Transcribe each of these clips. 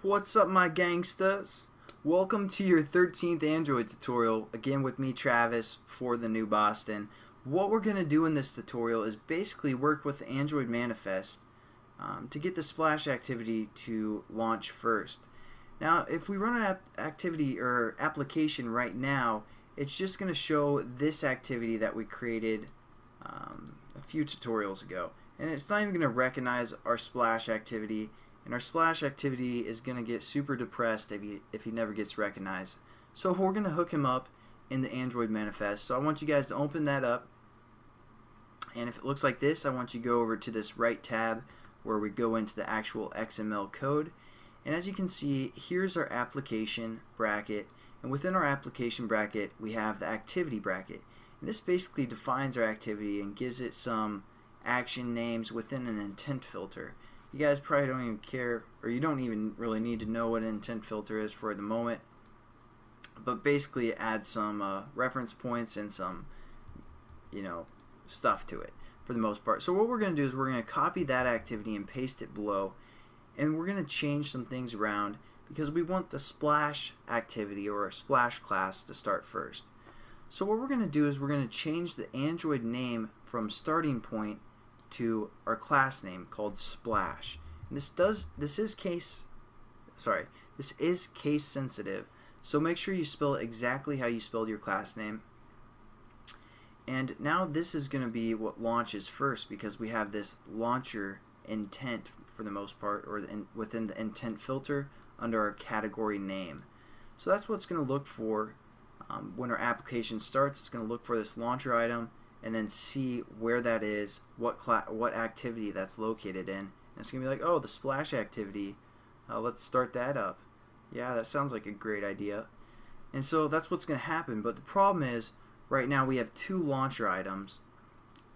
What's up, my gangsters? Welcome to your 13th Android tutorial, again with me, Travis, for the New Boston. What we're going to do in this tutorial is basically work with the Android manifest to get the splash activity to launch first. Now, if we run an activity or application right now, it's just going to show this activity that we created a few tutorials ago. And it's not even going to recognize our splash activity. And our splash activity is going to get super depressed if he never gets recognized. So we're going to hook him up in the Android manifest. So I want you guys to open that up. And if it looks like this, I want you to go over to this right tab where we go into the actual XML code. And as you can see, here's our application bracket. And within our application bracket, we have the activity bracket. And this basically defines our activity and gives it some action names within an intent filter. You guys probably don't even care, or you don't even really need to know what an intent filter is for the moment, but basically it adds some reference points and some stuff to it for the most part. So what we're going to do is we're going to copy that activity and paste it below, and we're going to change some things around because we want the splash activity or a splash class to start first. So what we're going to do is we're going to change the Android name from starting point to our class name called Splash. And this is case sensitive, so make sure you spell it exactly how you spelled your class name. And now this is going to be what launches first because we have this launcher intent for the most part, or within the intent filter under our category name. So that's what's going to look for when our application starts. It's going to look for this launcher item and then see where that is, what activity that's located in. And it's going to be like, oh, the splash activity, let's start that up. Yeah, that sounds like a great idea. And so that's what's going to happen. But the problem is, right now we have two launcher items,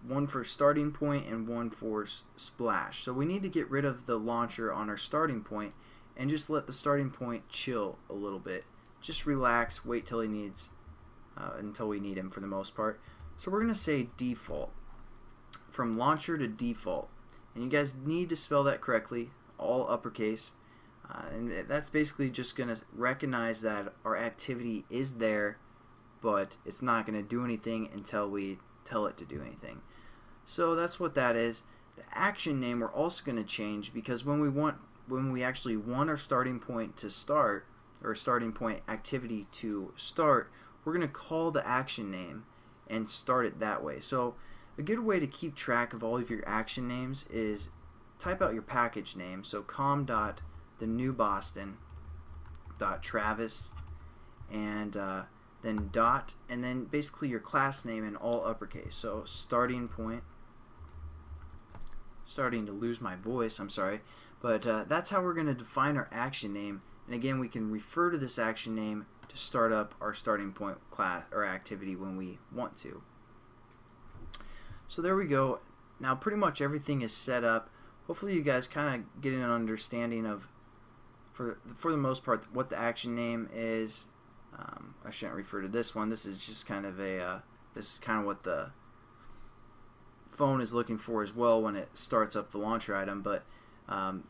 one for starting point and one for splash. So we need to get rid of the launcher on our starting point and just let the starting point chill a little bit. Just relax, wait till he needs, until we need him for the most part. So we're going to say default, from launcher to default, and you guys need to spell that correctly, all uppercase, and that's basically just going to recognize that our activity is there, but it's not going to do anything until we tell it to do anything. So that's what that is. The action name we're also going to change because when we actually want our starting point to start, or starting point activity to start, we're going to call the action name and start it that way. So a good way to keep track of all of your action names is type out your package name. So com.thenewboston.travis and then dot, and then basically your class name in all uppercase. So starting point, starting to lose my voice, I'm sorry, but that's how we're going to define our action name. And again, we can refer to this action name to start up our starting point class or activity when we want to. So there we go. Now pretty much everything is set up. Hopefully you guys kind of get an understanding of, for the most part, what the action name is. I shouldn't refer to this one. This is just kind of this is kind of what the phone is looking for as well when it starts up the launcher item. But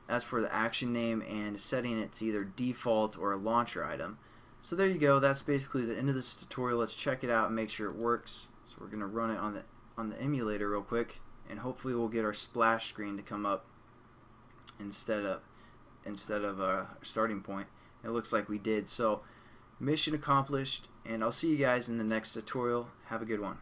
as for the action name and setting it to either default or a launcher item. So there you go. That's basically the end of this tutorial. Let's check it out and make sure it works. So we're going to run it on the emulator real quick, and hopefully we'll get our splash screen to come up instead of a starting point. It looks like we did. So mission accomplished, and I'll see you guys in the next tutorial. Have a good one.